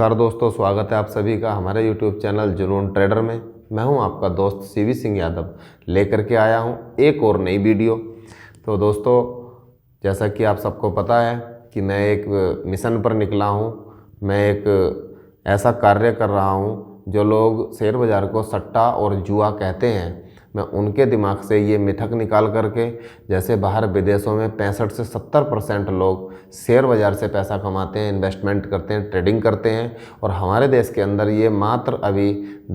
नमस्कार दोस्तों, स्वागत है आप सभी का हमारे YouTube चैनल जुनून ट्रेडर में। मैं हूं आपका दोस्त सीवी सिंह यादव, लेकर के आया हूं एक और नई वीडियो। तो दोस्तों, जैसा कि आप सबको पता है कि मैं एक मिशन पर निकला हूं। मैं एक ऐसा कार्य कर रहा हूं जो लोग शेयर बाज़ार को सट्टा और जुआ कहते हैं, मैं उनके दिमाग से ये मिथक निकाल करके, जैसे बाहर विदेशों में 65 से 70% लोग शेयर बाज़ार से पैसा कमाते हैं, इन्वेस्टमेंट करते हैं, ट्रेडिंग करते हैं, और हमारे देश के अंदर ये मात्र अभी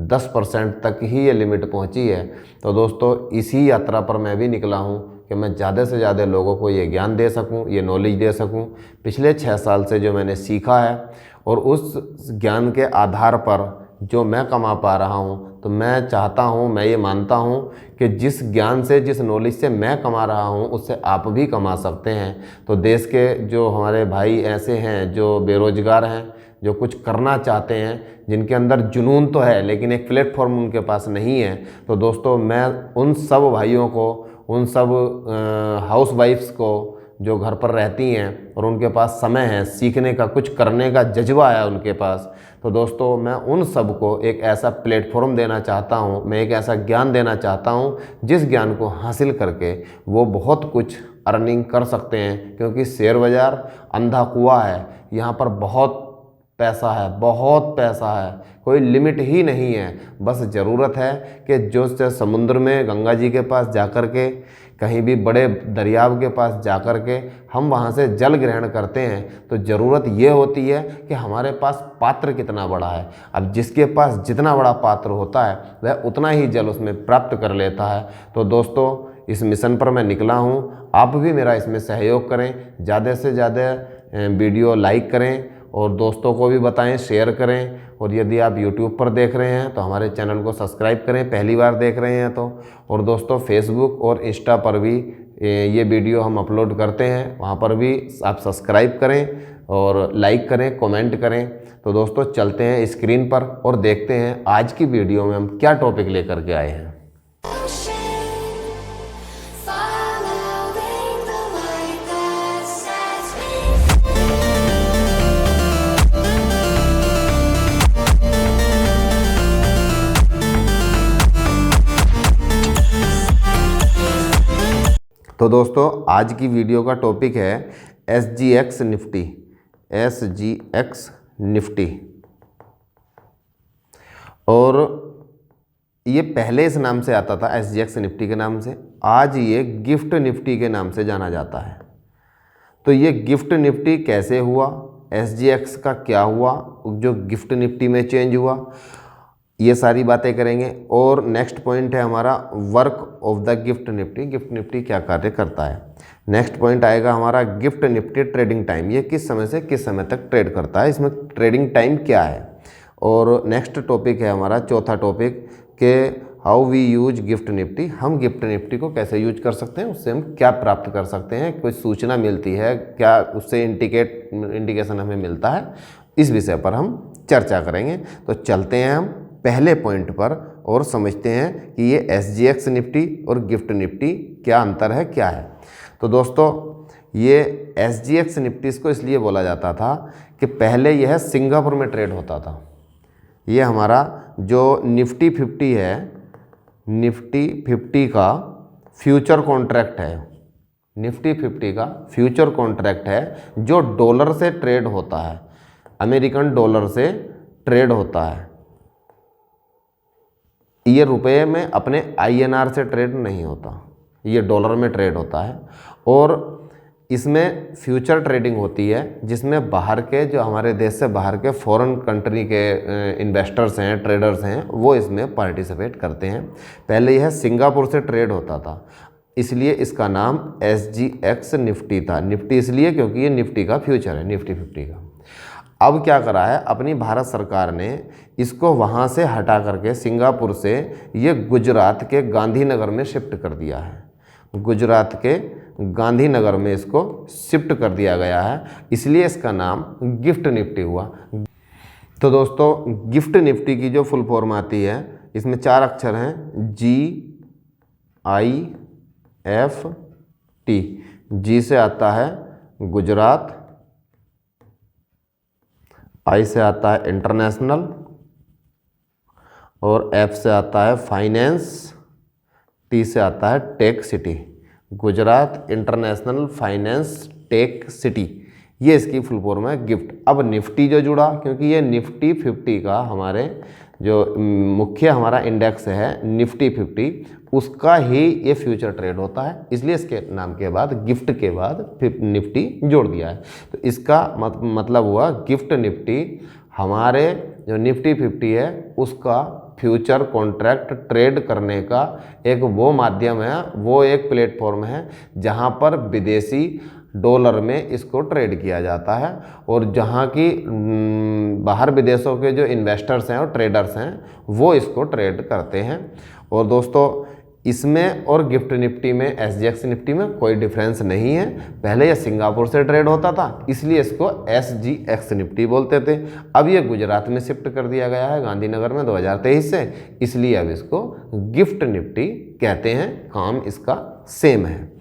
10% तक ही ये लिमिट पहुंची है। तो दोस्तों, इसी यात्रा पर मैं भी निकला हूं कि मैं ज़्यादा से ज़्यादा लोगों को ये ज्ञान दे सकूं, ये नॉलेज दे सकूं। पिछले 6 साल से जो मैंने सीखा है और उस ज्ञान के आधार पर जो मैं कमा पा रहा हूँ, तो मैं चाहता हूँ, मैं ये मानता हूँ कि जिस ज्ञान से, जिस नॉलेज से मैं कमा रहा हूँ, उससे आप भी कमा सकते हैं। तो देश के जो हमारे भाई ऐसे हैं जो बेरोजगार हैं, जो कुछ करना चाहते हैं, जिनके अंदर जुनून तो है लेकिन एक प्लेटफॉर्म उनके पास नहीं है, तो दोस्तों मैं उन सब भाइयों को, उन सब हाउस वाइफ्स को जो घर पर रहती हैं और उनके पास समय है, सीखने का, कुछ करने का जज्बा है उनके पास, तो दोस्तों मैं उन सब को एक ऐसा प्लेटफॉर्म देना चाहता हूं, मैं एक ऐसा ज्ञान देना चाहता हूं जिस ज्ञान को हासिल करके वो बहुत कुछ अर्निंग कर सकते हैं। क्योंकि शेयर बाज़ार अंधा कुआं है, यहाँ पर बहुत पैसा है, बहुत पैसा है, कोई लिमिट ही नहीं है। बस ज़रूरत है कि जो समुद्र में गंगा जी के पास जाकर के, कहीं भी बड़े दरियाव के पास जाकर के हम वहाँ से जल ग्रहण करते हैं, तो ज़रूरत ये होती है कि हमारे पास पात्र कितना बड़ा है। अब जिसके पास जितना बड़ा पात्र होता है वह उतना ही जल उसमें प्राप्त कर लेता है। तो दोस्तों, इस मिशन पर मैं निकला हूँ, आप भी मेरा इसमें सहयोग करें, ज़्यादा से ज़्यादा वीडियो लाइक करें और दोस्तों को भी बताएं, शेयर करें। और यदि आप YouTube पर देख रहे हैं तो हमारे चैनल को सब्सक्राइब करें, पहली बार देख रहे हैं तो। और दोस्तों, फेसबुक और इंस्टा पर भी ये वीडियो हम अपलोड करते हैं, वहाँ पर भी आप सब्सक्राइब करें और लाइक करें, कमेंट करें। तो दोस्तों, चलते हैं स्क्रीन पर और देखते हैं आज की वीडियो में हम क्या टॉपिक लेकर के आए हैं। तो दोस्तों, आज की वीडियो का टॉपिक है SGX निफ्टी। SGX निफ्टी, और ये पहले इस नाम से आता था, SGX निफ्टी के नाम से। आज ये गिफ्ट निफ्टी के नाम से जाना जाता है। तो ये गिफ्ट निफ्टी कैसे हुआ, SGX का क्या हुआ, जो गिफ्ट निफ्टी में चेंज हुआ, ये सारी बातें करेंगे। और नेक्स्ट पॉइंट है हमारा work of the gift Nifty. Gift Nifty क्या कार्य करता है। नेक्स्ट पॉइंट आएगा हमारा गिफ्ट निफ्टी ट्रेडिंग टाइम, ये किस समय से किस समय तक ट्रेड करता है, इसमें ट्रेडिंग टाइम क्या है। और नेक्स्ट टॉपिक है हमारा चौथा टॉपिक के how we use GIFT Nifty. हम गिफ्ट निफ्टी को कैसे यूज कर सकते हैं, उससे हम क्या प्राप्त कर सकते हैं, कोई सूचना मिलती है क्या, उससे इंडिकेशन हमें मिलता है, इस विषय पर हम चर्चा करेंगे। तो चलते हैं हम पहले पॉइंट पर और समझते हैं कि ये SGX निफ्टी और गिफ्ट निफ्टी क्या अंतर है, क्या है। तो दोस्तों, ये SGX निफ्टी को इसलिए बोला जाता था कि पहले यह सिंगापुर में ट्रेड होता था। ये हमारा जो निफ्टी 50 है, निफ्टी 50 का फ्यूचर कॉन्ट्रैक्ट है, निफ्टी 50 का फ्यूचर कॉन्ट्रैक्ट है जो डॉलर से ट्रेड होता है, अमेरिकन डॉलर से ट्रेड होता है। ये रुपये में अपने INR से ट्रेड नहीं होता, ये डॉलर में ट्रेड होता है। और इसमें फ्यूचर ट्रेडिंग होती है जिसमें बाहर के, जो हमारे देश से बाहर के फॉरेन कंट्री के इन्वेस्टर्स हैं, ट्रेडर्स हैं, वो इसमें पार्टिसिपेट करते हैं। पहले यह सिंगापुर से ट्रेड होता था, इसलिए इसका नाम SGX निफ्टी था। निफ्टी इसलिए क्योंकि ये निफ्टी का फ्यूचर है, निफ्टी 50 का। अब क्या करा है अपनी भारत सरकार ने, इसको वहाँ से हटा करके सिंगापुर से ये गुजरात के गांधीनगर में शिफ्ट कर दिया है। गुजरात के गांधीनगर में इसको शिफ्ट कर दिया गया है, इसलिए इसका नाम गिफ्ट निफ्टी हुआ। तो दोस्तों, गिफ्ट निफ्टी की जो फुल फॉर्म आती है, इसमें 4 अक्षर हैं, GIFT। जी से आता है गुजरात, आई से आता है इंटरनेशनल और एफ से आता है फाइनेंस, टी से आता है tech city. Gujarat international finance tech city, ये इसकी फुल फॉर्म है गिफ्ट। अब निफ्टी जो जुड़ा, क्योंकि ये निफ्टी 50 का हमारे जो मुख्य हमारा इंडेक्स है निफ्टी 50, उसका ही ये फ्यूचर ट्रेड होता है, इसलिए इसके नाम के बाद गिफ्ट के बाद फिर निफ्टी जोड़ दिया है। तो इसका मतलब हुआ गिफ्ट निफ्टी हमारे जो निफ्टी 50 है उसका फ्यूचर कॉन्ट्रैक्ट ट्रेड करने का एक वो माध्यम है, वो एक प्लेटफॉर्म है जहां पर विदेशी डॉलर में इसको ट्रेड किया जाता है और जहां की बाहर विदेशों के जो इन्वेस्टर्स हैं और ट्रेडर्स हैं वो इसको ट्रेड करते हैं। और दोस्तों इसमें और गिफ्ट निफ्टी में, एसजीएक्स निफ्टी में कोई डिफरेंस नहीं है। पहले ये सिंगापुर से ट्रेड होता था इसलिए इसको एसजीएक्स निफ्टी बोलते थे। अब ये गुजरात में शिफ्ट कर दिया गया है गांधीनगर में 2023 से, इसलिए अब इसको गिफ्ट निफ्टी कहते हैं, काम इसका सेम है।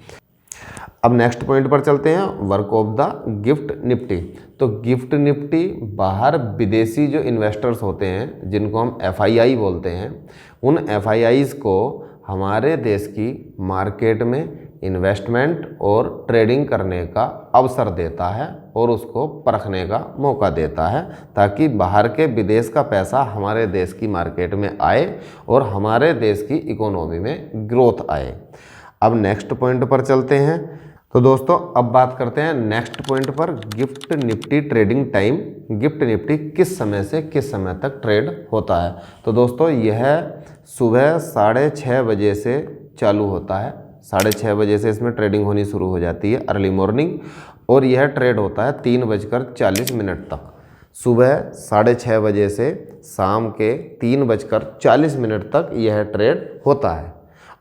अब नेक्स्ट पॉइंट पर चलते हैं, work of the gift Nifty. तो गिफ्ट निफ्टी बाहर विदेशी जो इन्वेस्टर्स होते हैं जिनको हम एफआईआई बोलते हैं, उन एफआईआईज को हमारे देश की मार्केट में इन्वेस्टमेंट और ट्रेडिंग करने का अवसर देता है और उसको परखने का मौका देता है, ताकि बाहर के विदेश का पैसा हमारे देश की मार्केट में आए और हमारे देश की इकोनॉमी में ग्रोथ आए। अब नेक्स्ट पॉइंट पर चलते हैं। तो दोस्तों अब बात करते हैं नेक्स्ट पॉइंट पर, gift Nifty trading time. Gift Nifty किस समय से किस समय तक ट्रेड होता है? तो दोस्तों यह सुबह 6:30 बजे से चालू होता है, 6:30 बजे से इसमें ट्रेडिंग होनी शुरू हो जाती है अर्ली मॉर्निंग, और यह ट्रेड होता है 3:40 तक। सुबह 6:30 बजे से शाम के 3:40 तक यह ट्रेड होता है।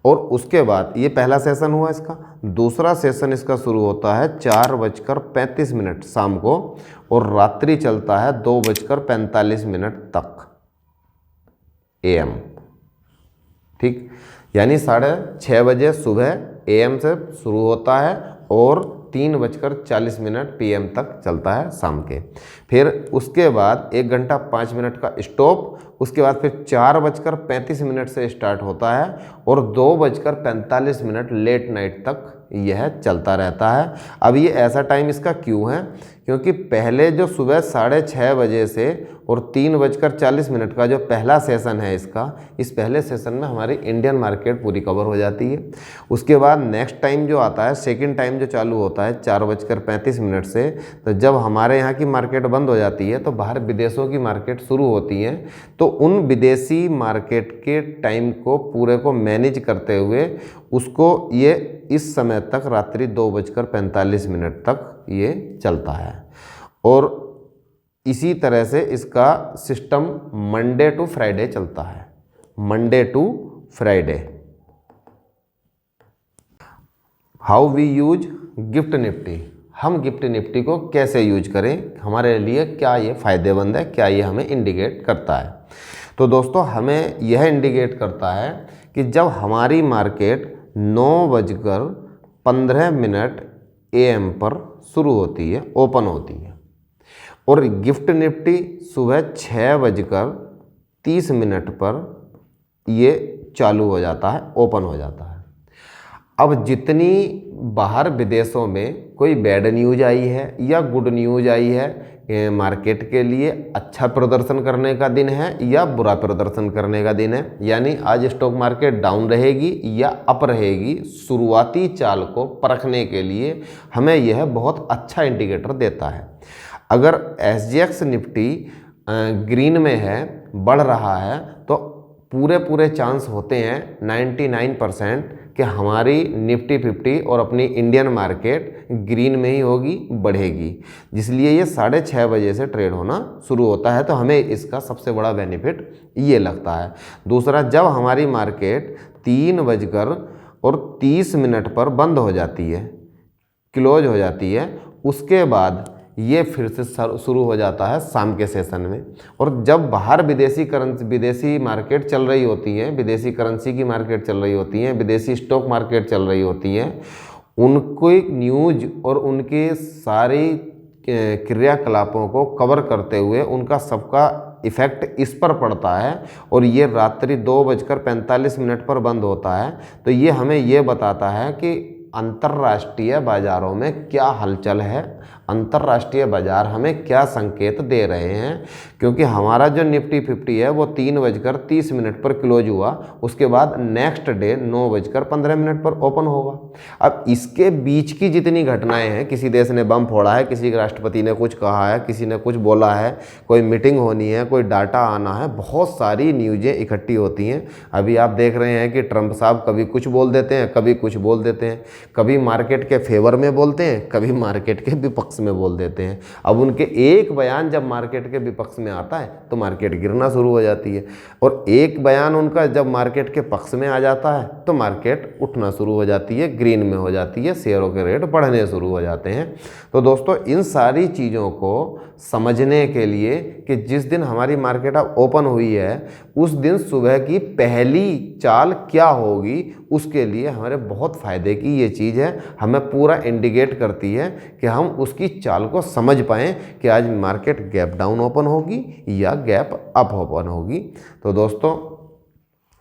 और उसके बाद ये पहला सेशन हुआ इसका, दूसरा सेशन इसका शुरू होता है 4:35 शाम को और रात्रि चलता है 2:45 तक AM। ठीक, यानी 6:30 बजे सुबह AM से शुरू होता है और 3:40 PM तक चलता है शाम के। फिर उसके बाद 1 घंटा 5 मिनट का स्टॉप, उसके बाद फिर 4:35 से स्टार्ट होता है और 2:45 लेट नाइट तक यह चलता रहता है। अब ये ऐसा टाइम इसका क्यों है? क्योंकि पहले जो सुबह 6:30 बजे से और 3:40 का जो पहला सेशन है इसका, इस पहले सेशन में हमारी इंडियन मार्केट पूरी कवर हो जाती है। उसके बाद नेक्स्ट टाइम जो आता है, सेकंड टाइम जो चालू होता है 4:35 से, तो जब हमारे यहाँ की मार्केट बंद हो जाती है तो बाहर विदेशों की मार्केट शुरू होती है। तो उन विदेशी मार्केट के टाइम को पूरे को मैनेज करते हुए उसको ये इस समय तक रात्रि 2:45 तक ये चलता है। और इसी तरह से इसका सिस्टम मंडे टू फ्राइडे चलता है, Monday to Friday. How we use GIFT Nifty, हम गिफ्ट निफ्टी को कैसे यूज करें, हमारे लिए क्या ये फ़ायदेमंद है, क्या ये हमें इंडिकेट करता है? तो दोस्तों हमें यह इंडिकेट करता है कि जब हमारी मार्केट 9:15 AM पर शुरू होती है, ओपन होती है, और गिफ्ट निफ्टी सुबह 6:30 पर ये चालू हो जाता है, ओपन हो जाता है। अब जितनी बाहर विदेशों में कोई बैड न्यूज आई है या गुड न्यूज आई है, मार्केट के लिए अच्छा प्रदर्शन करने का दिन है या बुरा प्रदर्शन करने का दिन है, यानी आज स्टॉक मार्केट डाउन रहेगी या अप रहेगी, शुरुआती चाल को परखने के लिए हमें यह बहुत अच्छा इंडिकेटर देता है। अगर एसजीएक्स निफ्टी ग्रीन में है, बढ़ रहा है, तो पूरे चांस होते हैं 99% कि हमारी निफ्टी 50 और अपनी इंडियन मार्केट ग्रीन में ही होगी, बढ़ेगी। जिसलिए ये 6:30 बजे से ट्रेड होना शुरू होता है, तो हमें इसका सबसे बड़ा बेनिफिट ये लगता है। दूसरा, जब हमारी मार्केट 3:30 पर बंद हो जाती है, क्लोज हो जाती है, उसके बाद ये फिर से शुरू हो जाता है शाम के सेशन में। और जब बाहर विदेशी मार्केट चल रही होती है, विदेशी करेंसी की मार्केट चल रही होती है, विदेशी स्टॉक मार्केट चल रही होती है, उनको न्यूज और उनके सारी क्रियाकलापों को कवर करते हुए उनका सबका इफ़ेक्ट इस पर पड़ता है और ये रात्रि 2:45 पर बंद होता है। तो ये हमें ये बताता है कि अंतर्राष्ट्रीय बाज़ारों में क्या हलचल है, अंतर्राष्ट्रीय बाज़ार हमें क्या संकेत दे रहे हैं। क्योंकि हमारा जो निफ्टी 50 है वो 3:30 पर क्लोज हुआ, उसके बाद नेक्स्ट डे 9:15 पर ओपन होगा। अब इसके बीच की जितनी घटनाएं हैं, किसी देश ने बम फोड़ा है, किसी राष्ट्रपति ने कुछ कहा है, किसी ने कुछ बोला है, कोई मीटिंग होनी है, कोई डाटा आना है, बहुत सारी न्यूज़ें इकट्ठी होती हैं। अभी आप देख रहे हैं कि ट्रंप साहब कभी कुछ बोल देते हैं, कभी कुछ बोल देते हैं, कभी मार्केट के फेवर में बोलते हैं, कभी मार्केट के विपक्ष में बोल देते हैं। अब उनके एक बयान जब मार्केट के विपक्ष में आता है तो मार्केट गिरना शुरू हो जाती है, और एक बयान उनका जब मार्केट के पक्ष में आ जाता है तो मार्केट उठना शुरू हो जाती है, ग्रीन में हो जाती है, शेयरों के रेट बढ़ने शुरू हो जाते हैं। तो दोस्तों इन सारी चीज़ों को समझने के लिए कि जिस दिन हमारी मार्केट अब ओपन हुई है उस दिन सुबह की पहली चाल क्या होगी, उसके लिए हमारे बहुत फ़ायदे की ये चीज़ है। हमें पूरा इंडिकेट करती है कि हम उसकी चाल को समझ पाएँ कि आज मार्केट गैप डाउन ओपन होगी या गैप अप ओपन होगी। तो दोस्तों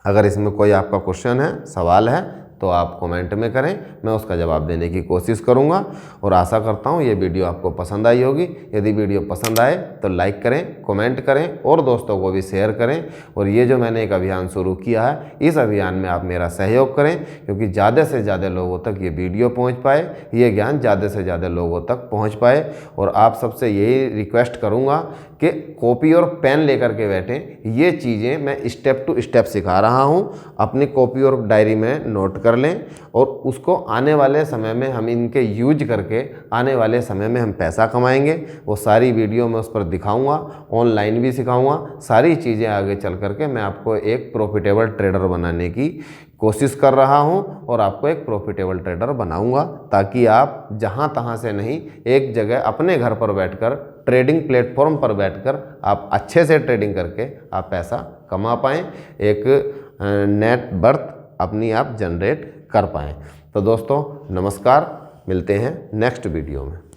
अगर इसमें कोई आपका क्वेश्चन है, सवाल है, तो आप कमेंट में करें, मैं उसका जवाब देने की कोशिश करूंगा। और आशा करता हूं ये वीडियो आपको पसंद आई होगी। यदि वीडियो पसंद आए तो लाइक करें, कमेंट करें और दोस्तों को भी शेयर करें। और ये जो मैंने एक अभियान शुरू किया है, इस अभियान में आप मेरा सहयोग करें, क्योंकि ज़्यादा से ज़्यादा लोगों तक ये वीडियो पहुँच पाए, ये ज्ञान ज़्यादा से ज़्यादा लोगों तक पहुँच पाए। और आप सबसे यही रिक्वेस्ट करूँगा कि कॉपी और पेन लेकर के बैठें। ये चीज़ें मैं स्टेप टू स्टेप सिखा रहा हूँ, अपनी कॉपी और डायरी में नोट कर लें और उसको आने वाले समय में हम इनके यूज करके आने वाले समय में हम पैसा कमाएंगे। वो सारी वीडियो मैं उस पर दिखाऊंगा, ऑनलाइन भी सिखाऊंगा, सारी चीज़ें आगे चल करके मैं आपको एक प्रॉफिटेबल ट्रेडर बनाने की कोशिश कर रहा हूं और आपको एक प्रॉफिटेबल ट्रेडर बनाऊंगा, ताकि आप जहां तहां से नहीं, एक जगह अपने घर पर बैठकर, ट्रेडिंग प्लेटफॉर्म पर बैठकर आप अच्छे से ट्रेडिंग करके आप पैसा कमा पाएँ, एक नेट बर्थ अपनी आप जनरेट कर पाएँ। तो दोस्तों नमस्कार, मिलते हैं नेक्स्ट वीडियो में।